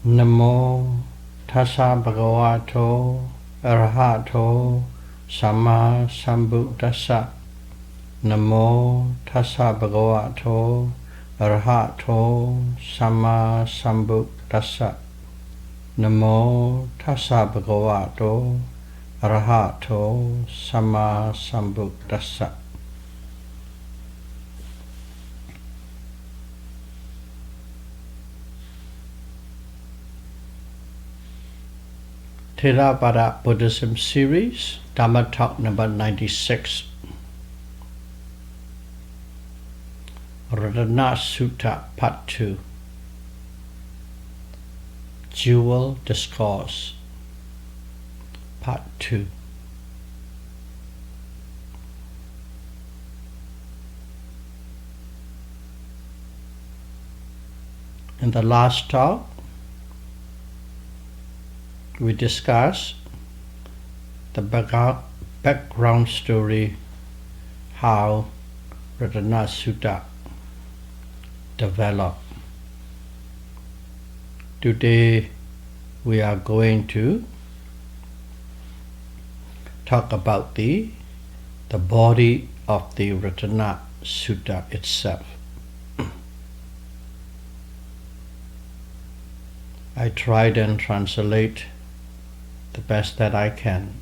Namo Tassa Bhagavato Arahato Samma Sambuddhassa. Namo Tassa Bhagavato Arahato Samma Sambuddhassa. Namo Tassa Bhagavato Arahato Samma Sambuddhassa. Theravada Buddhism series, Dhamma talk number 96. Ratana Sutta part 2. Jewel Discourse part 2. In the last talk, we discussed the background story, how Ratana Sutta developed. Today we are going to talk about the body of the Ratana Sutta itself. I tried and translate the best that I can.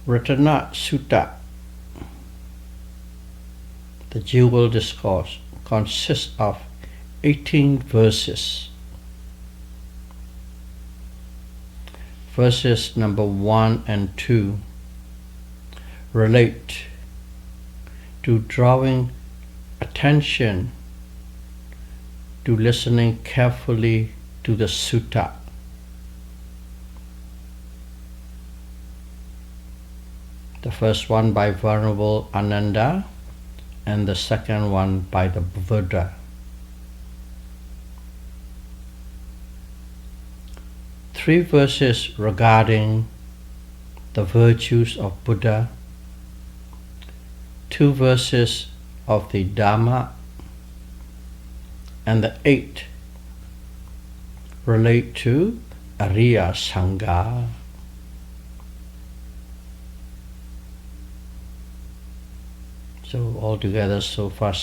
Ratana Sutta, the Jewel Discourse, consists of 18 verses. Verses number 1 and 2 relate to drawing attention to listening carefully to the sutta. The first one by Venerable Ananda and the second one by the Buddha. Three verses regarding the virtues of Buddha, 2 verses of the Dhamma, and the 8 relate to Ariya Sangha. So altogether so far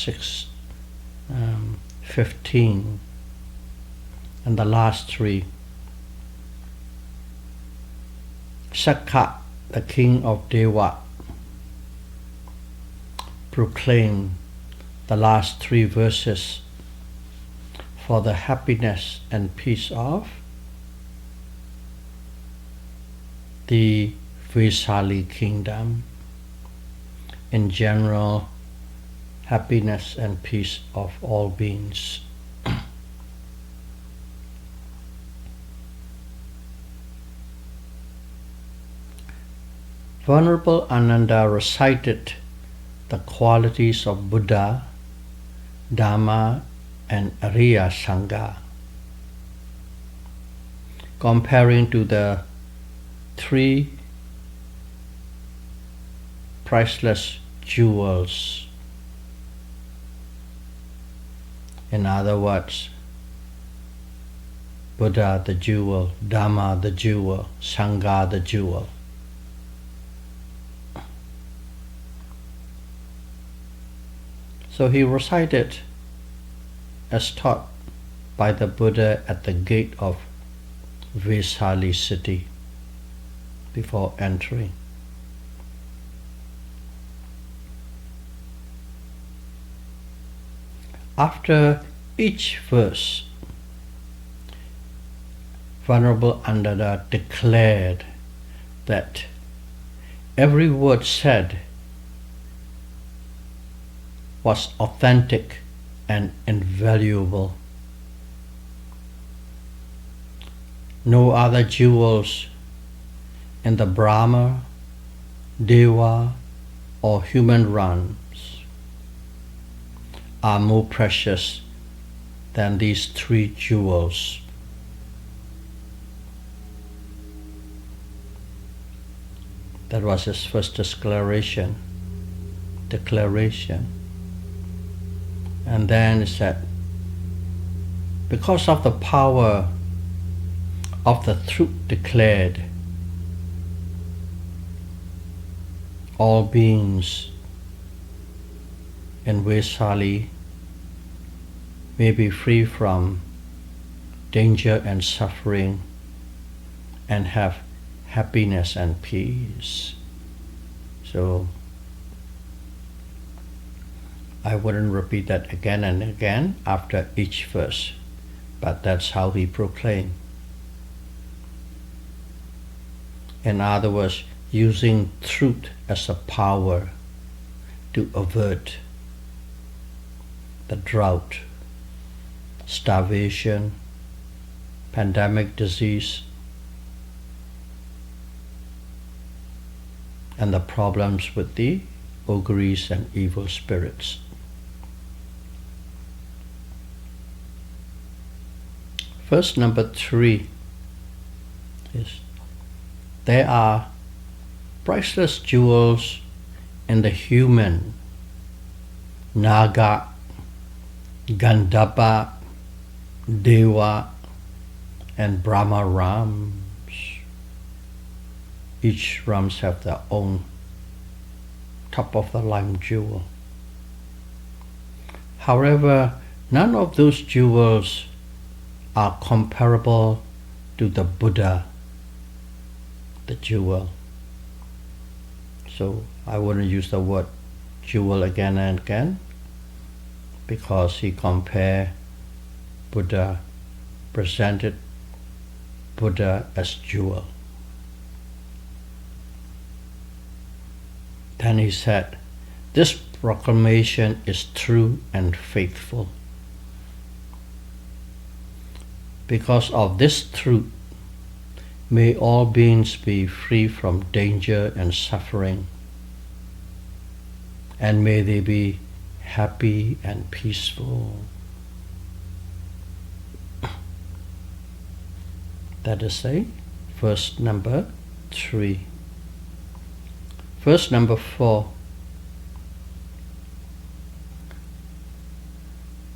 15, and the last 3. Sakka, the king of Deva, proclaimed the last 3 verses for the happiness and peace of the Vesali kingdom, in general, happiness and peace of all beings. Venerable Ananda recited the qualities of Buddha, Dhamma, and Ariya Sangha, comparing to the 3 priceless jewels. In other words, Buddha the jewel, Dhamma the jewel, Sangha the jewel. So he recited as taught by the Buddha at the gate of Vesali city before entering. After each verse, Venerable Ananda declared that every word said was authentic and invaluable. No other jewels in the Brahma, Deva, or human realms are more precious than these 3 jewels. That was his first declaration. declaration. And then it said, because of the power of the truth declared, all beings in Vesali may be free from danger and suffering and have happiness and peace. So I wouldn't repeat that again and again after each verse, but that's how he proclaimed. In other words, using truth as a power to avert the drought, starvation, pandemic disease, and the problems with the auguries and evil spirits. Verse number 3 is, there are priceless jewels in the human, Naga, Gandhapa, Deva, and Brahma Rams. Each Rams have their own top of the line jewel. However, none of those jewels are comparable to the Buddha, the jewel. So I wouldn't use the word jewel again and again, because he compared Buddha, presented Buddha as jewel. Then he said, this proclamation is true and faithful. Because of this truth, may all beings be free from danger and suffering, and may they be happy and peaceful. That is verse number 3. Verse number 4.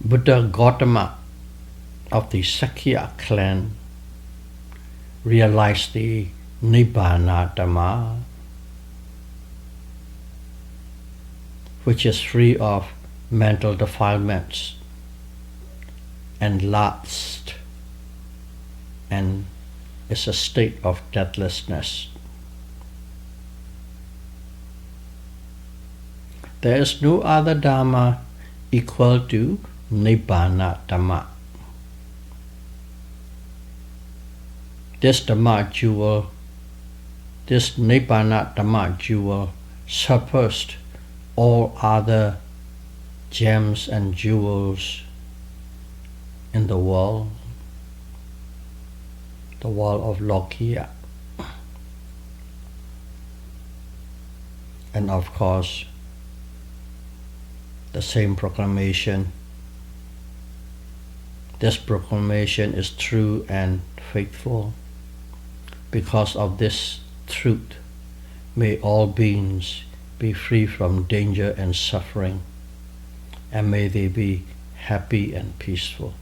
Buddha Gautama of the Sakya clan realized the Nibbana Dhamma, which is free of mental defilements and lust, and is a state of deathlessness. There is no other Dhamma equal to Nibbana Dhamma. This Dhamma jewel, this Nibbana Dhamma jewel surpassed all other gems and jewels in the world of Lokiya. And of course, the same proclamation. This proclamation is true and faithful. Because of this truth, may all beings be free from danger and suffering, and may they be happy and peaceful.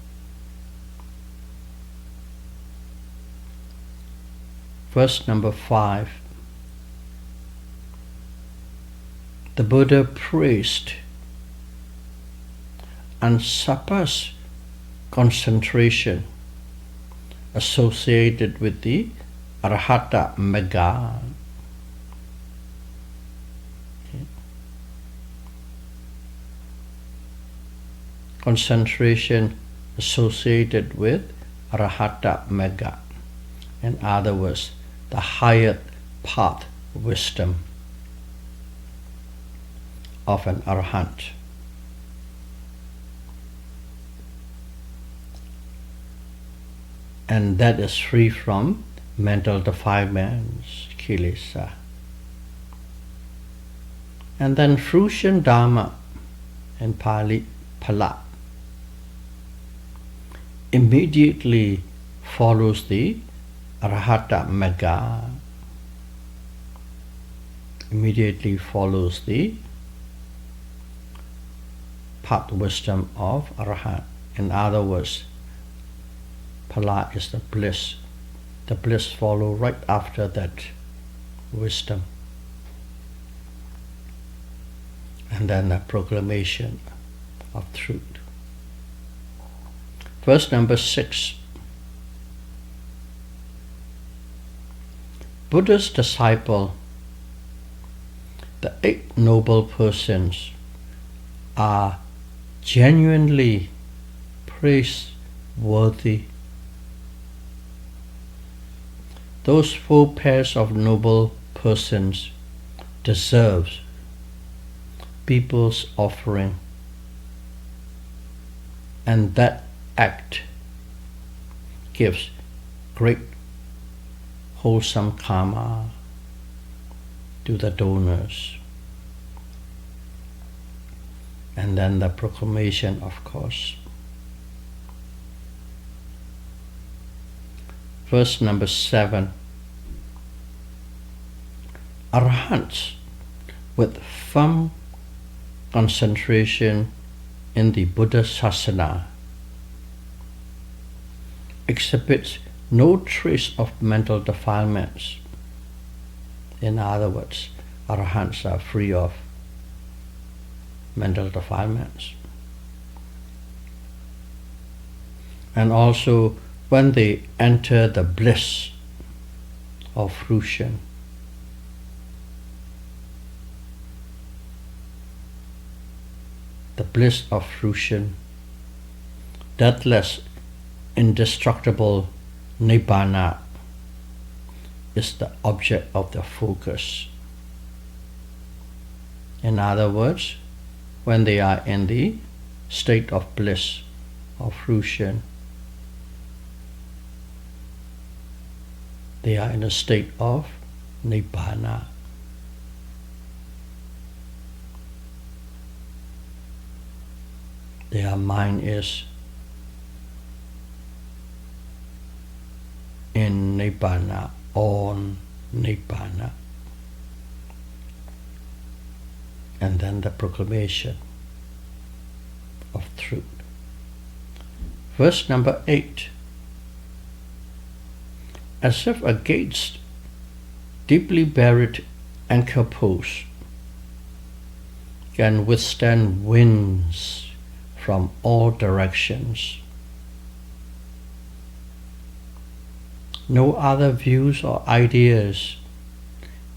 Verse number 5. The Buddha praised unsurpassed concentration associated with the Arhata Magga. Concentration associated with Arhata Magga. In other words, the higher path wisdom of an Arhat. And that is free from mental defilements, kilesa. And then fruition Dhamma, in Pali, Phala, immediately follows the Arhata Magga. Immediately follows the path wisdom of Arahant. In other words, Phala is the bliss. The bliss follow right after that wisdom. And then the proclamation of truth. Verse number 6. Buddha's disciple, the 8 noble persons, are genuinely praiseworthy. Those 4 pairs of noble persons deserves people's offering, and that act gives great wholesome karma to the donors. And then the proclamation, of course. Verse number 7. Arahants with firm concentration in the Buddha Sasana exhibits no trace of mental defilements. In other words, Arahants are free of mental defilements. And also, when they enter the bliss of fruition, the bliss of fruition, deathless, indestructible Nibbana is the object of their focus. In other words, when they are in the state of bliss, of fruition, they are in a state of Nibbana. Their mind is in Nibbana, on Nibbana. And then the proclamation of truth. Verse number 8. As if against deeply buried anchor post can withstand winds from all directions, no other views or ideas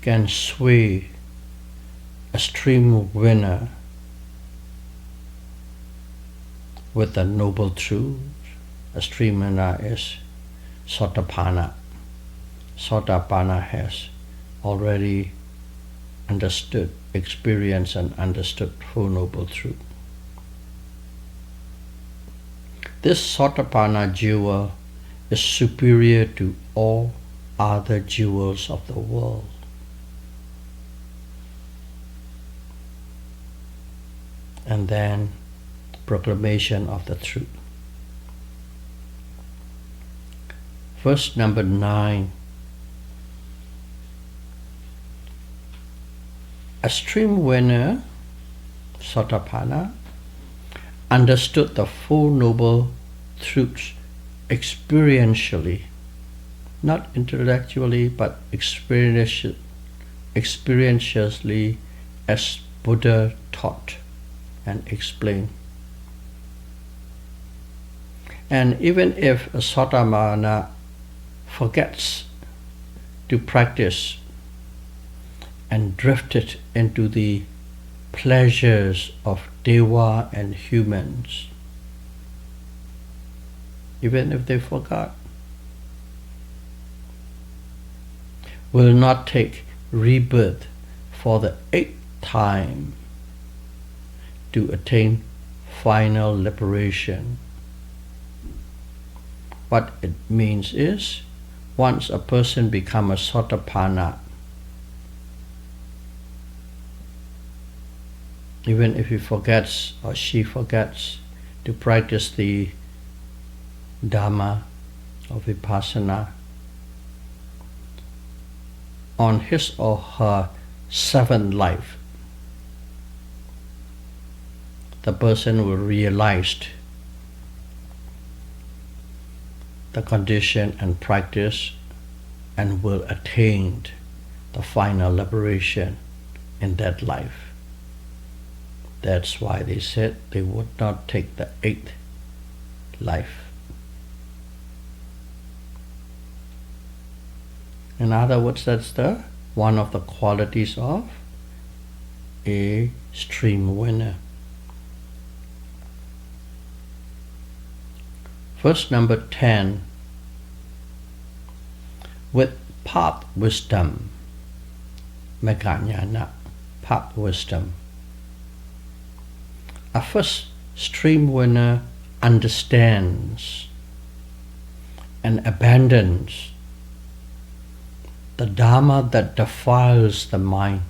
can sway a stream winner with the noble truth. A stream winner is Satipatthana. Satipatthana has already understood, experienced and understood Four Noble Truth. This Satipatthana jewel is superior to all other jewels of the world. And then proclamation of the truth. Verse number 9. A stream winner, Satipatthana, understood the Four Noble Truths experientially, not intellectually, but experientially, as Buddha taught and explained. And even if a Satipatthana forgets to practice and drifted into the pleasures of Deva and humans, even if they forgot, will not take rebirth for the 8th time to attain final liberation. What it means is, once a person becomes a Satipatthana, even if he forgets or she forgets to practice the Dhamma or Vipassana, on his or her 7th life, the person will realize the condition and practice and will attain the final liberation in that life. That's why they said they would not take the 8th life. In other words, that's the one of the qualities of a stream winner. Verse number 10. With path wisdom, Meganyana, path wisdom. A first stream winner understands and abandons the Dharma that defiles the mind.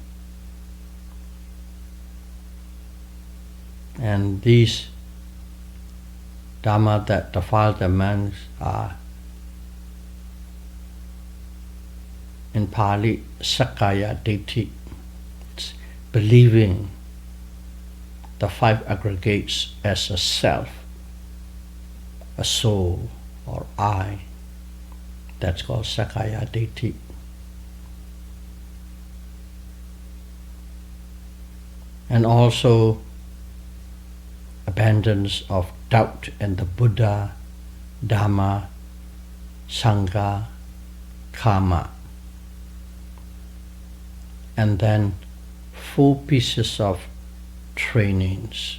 And these Dharma that defile the mind are, in Pali, Sakkaya Ditthi. It's believing the 5 aggregates as a self, a soul, or I. That's called Sakkaya Ditthi. And also abandonance of doubt in the Buddha, Dhamma, Sangha, Karma. And then 4 pieces of trainings.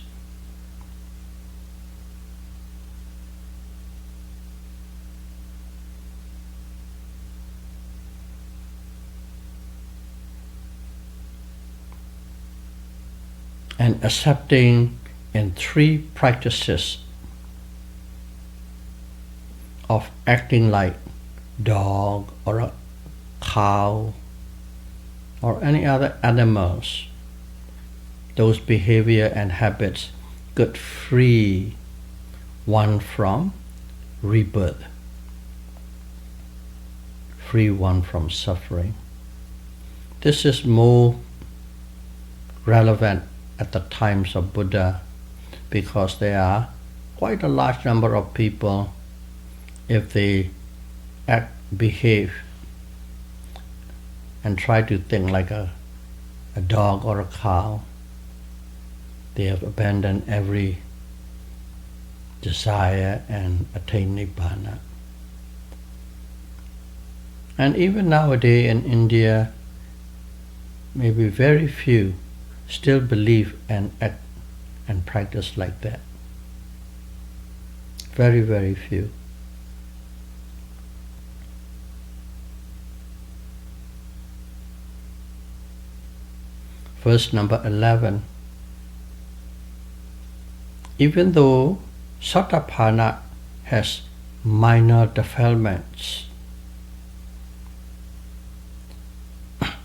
And accepting in 3 practices of acting like dog or a cow or any other animals. Those behavior and habits could free one from rebirth, free one from suffering. This is more relevant at the times of Buddha because there are quite a large number of people, if they act, behave, and try to think like a dog or a cow, they have abandoned every desire and attain Nibbana. And even nowadays in India, maybe very few still believe and act and practice like that. Very, very few. Verse number 11. Even though Satipatthana has minor defilements,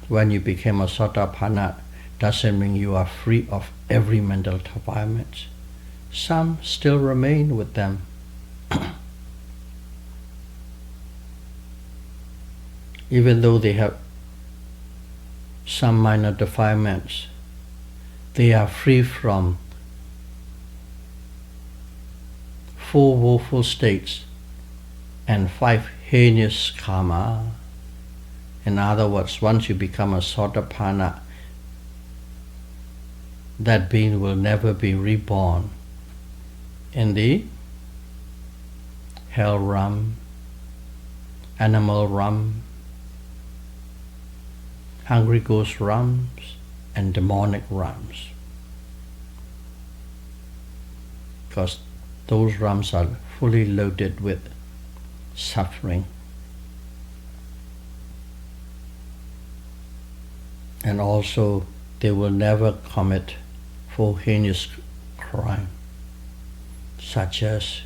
when you become a Satipatthana, doesn't mean you are free of every mental defilement. Some still remain with them. Even though they have some minor defilements, they are free from 4 woeful states and 5 heinous karma. In other words, once you become a Satipatthana, that being will never be reborn in the hell realm, animal realm, hungry ghost realms, and demonic realms. Because those realms are fully loaded with suffering. And also, they will never commit 4 heinous crimes, such as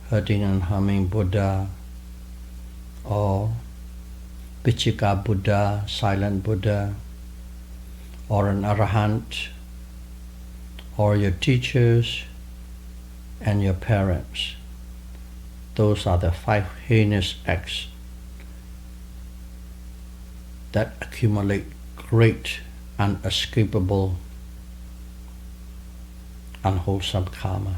hurting and harming Buddha, or Vichika Buddha, silent Buddha, or an Arahant, or your teachers and your parents. Those are the 5 heinous acts that accumulate great unescapable unwholesome karma.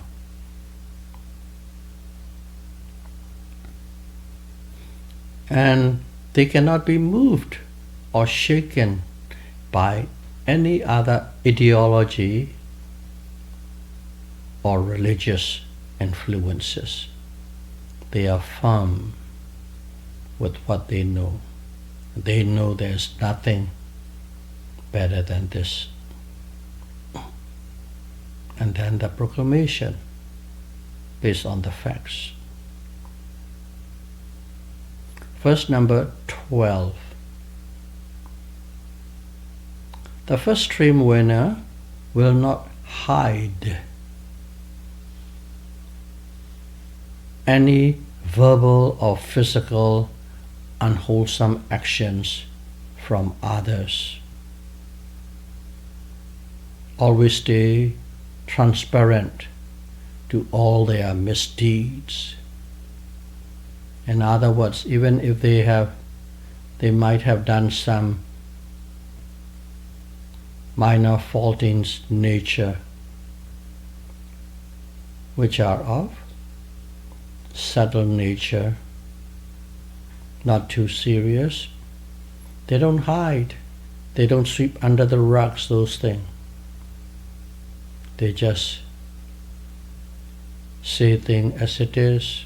And they cannot be moved or shaken by any other ideology or religious influences. They are firm with what they know. They know there's nothing better than this. And then the proclamation based on the facts. Verse number 12. The first stream winner will not hide any verbal or physical unwholesome actions from others. Always stay transparent to all their misdeeds. In other words, even if they might have done some minor fault in nature, which are of subtle nature, not too serious, they don't hide, they don't sweep under the rugs those things. They just say things as it is.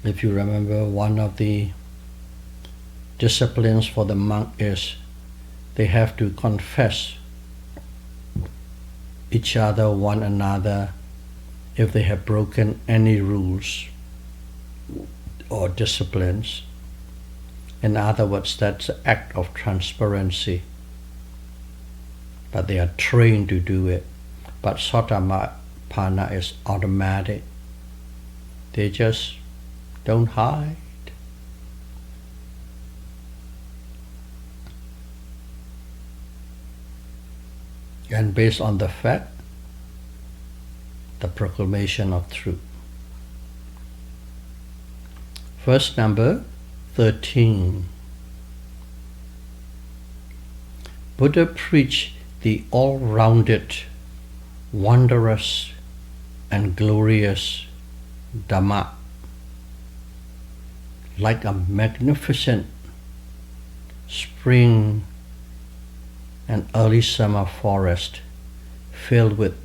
If you remember, one of the disciplines for the monk is they have to confess each other, one another, if they have broken any rules or disciplines. In other words, that's an act of transparency. But they are trained to do it. But Satipatthana is automatic. They just don't hide. And based on the fact, the proclamation of truth. Verse number 13. Buddha preached the all-rounded, wondrous, and glorious Dhamma, like a magnificent spring and early summer forest filled with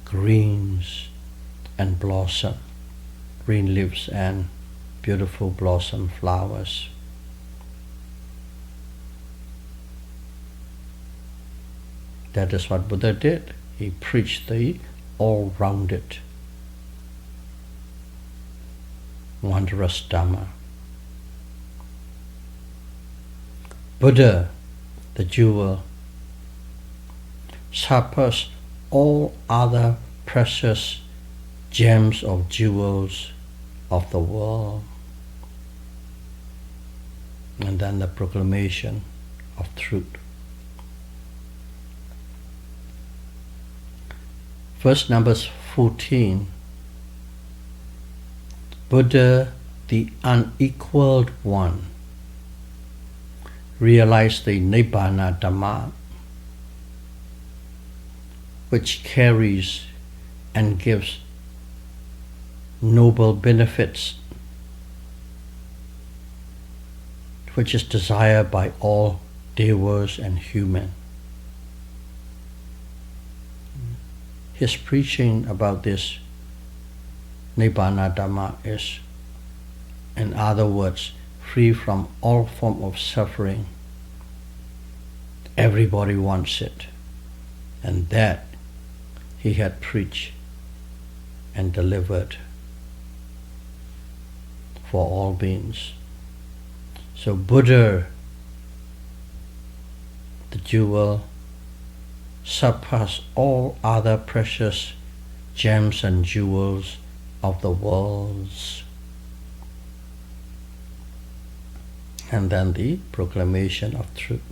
greens and blossom, green leaves and beautiful blossom flowers. That is what Buddha did. He preached the all-rounded, wondrous Dhamma. Buddha, the jewel, surpassed all other precious gems of jewels of the world. And then the proclamation of truth. Verse number 14. Buddha, the unequaled one, realized the Nibbana Dhamma, which carries and gives noble benefits, which is desired by all devas and human. His preaching about this Nibbana Dhamma is, in other words, free from all form of suffering. Everybody wants it, and that he had preached and delivered for all beings. So Buddha, the jewel, surpassed all other precious gems and jewels of the worlds. And then the proclamation of truth.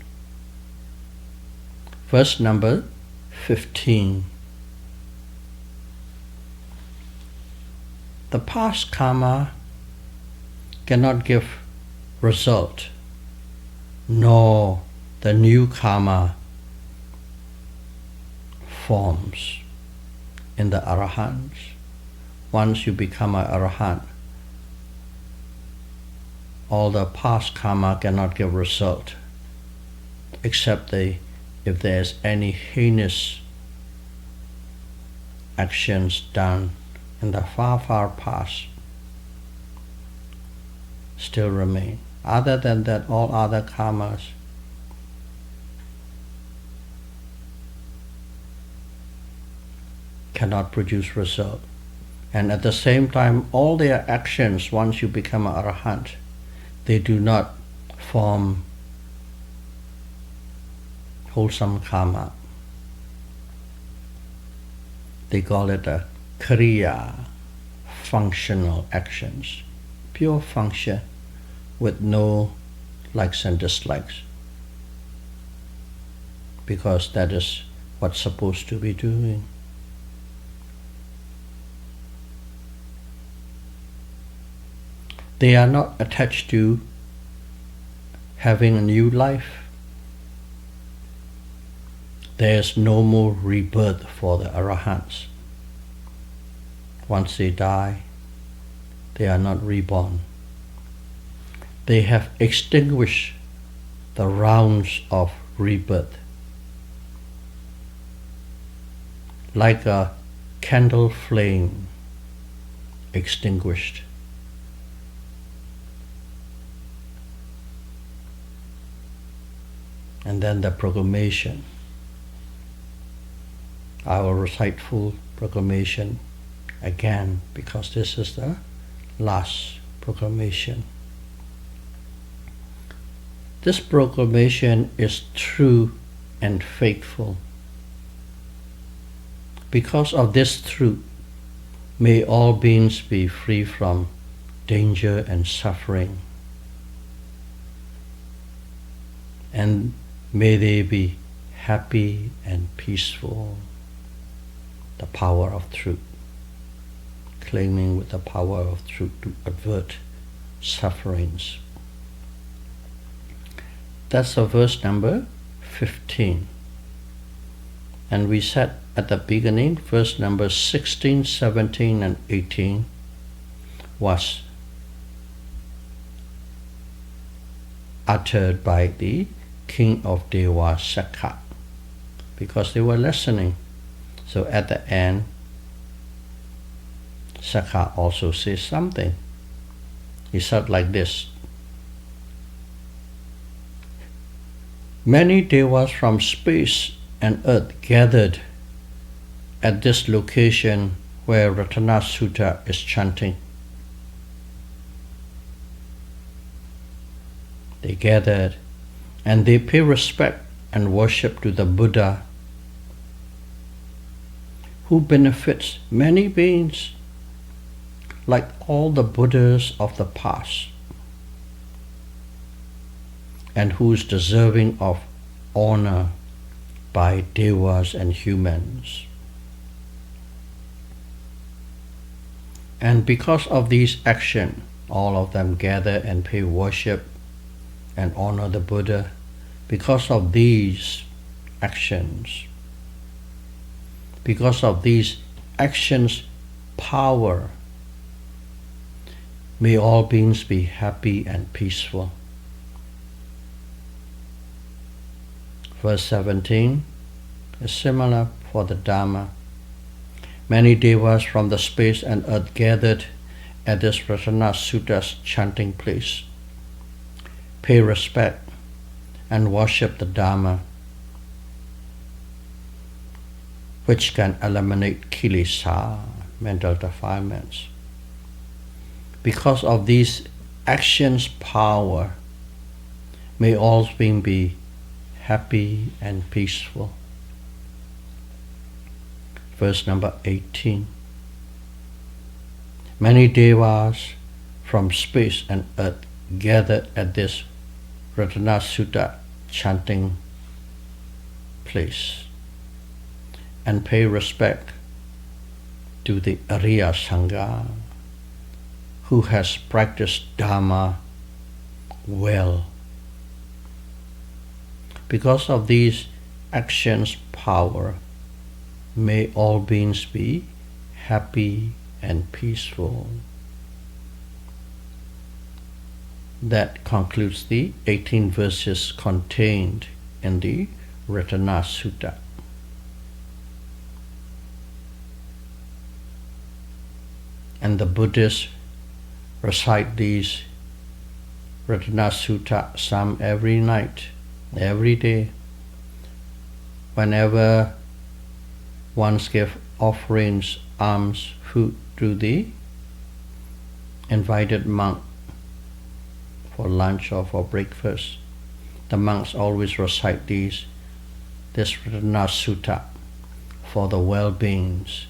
Verse number 15. The past karma cannot give result nor the new karma forms in the Arahants. Once you become an Arahant, all the past karma cannot give result, except if there's any heinous actions done in the far, far past still remain. Other than that, all other karmas cannot produce result. And at the same time, all their actions, once you become an Arahant, they do not form wholesome karma. They call it a kriya, functional actions, pure function with no likes and dislikes, because that is what's supposed to be doing. They are not attached to having a new life. There is no more rebirth for the Arahants. Once they die, they are not reborn. They have extinguished the rounds of rebirth. Like a candle flame extinguished. And then the proclamation. I will recite full proclamation again, because this is the last proclamation. This proclamation is true and faithful. Because of this truth, may all beings be free from danger and suffering, and may they be happy and peaceful. The power of truth, claiming with the power of truth to avert sufferings. That's the verse number 15. And we said at the beginning, verse number 16, 17, and 18 was uttered by the king of Deva Sakha, because they were listening. So at the end, Sakha also says something. He said like this: many devas from space and earth gathered at this location where Ratana Sutta is chanting. They gathered and they pay respect and worship to the Buddha, who benefits many beings like all the Buddhas of the past, and who is deserving of honor by devas and humans. And because of these actions, all of them gather and pay worship and honor the Buddha. Because of these actions, power, may all beings be happy and peaceful. Verse 17 is similar for the Dhamma. Many devas from the space and earth gathered at this Ratana Sutta's chanting place. Pay respect and worship the Dhamma, which can eliminate kilesa, mental defilements. Because of these actions' power, may all beings be happy and peaceful. Verse number 18. Many devas from space and earth gathered at this Ratana Sutta chanting place and pay respect to the Arya Sangha, who has practiced Dhamma well Because of these actions' power, may all beings be happy and peaceful. That concludes the 18 verses contained in the Ratana Sutta. And the Buddhists recite these Ratana Sutta some every night, every day. Whenever ones give offerings, alms, food to the invited monk for lunch or for breakfast, the monks always recite this Ratana Sutta for the well-beings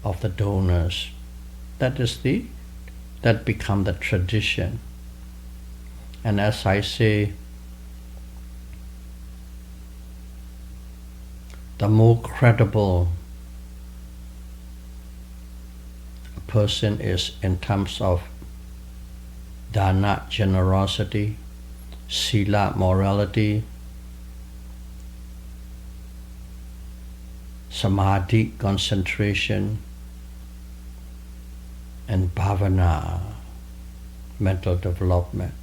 of the donors. That become the tradition. And as I say, the more credible a person is in terms of dana, generosity, sila, morality, samadhi, concentration, and bhavana, mental development.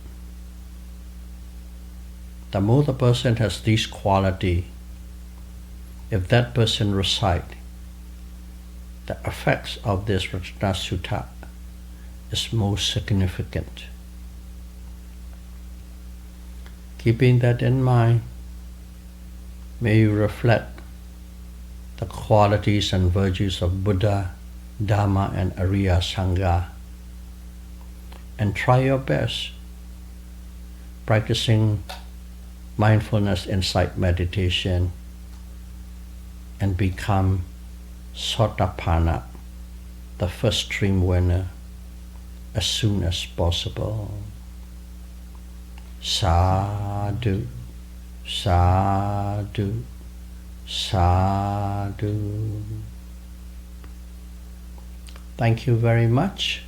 The more the person has this quality, if that person recite, the effects of this Ratana Sutta is most significant. Keeping that in mind, may you reflect the qualities and virtues of Buddha, Dhamma, and Ariya Sangha, and try your best practicing mindfulness insight meditation and become Satipatthana, the first stream winner, as soon as possible. Sadhu, sadhu, sadhu. Thank you very much.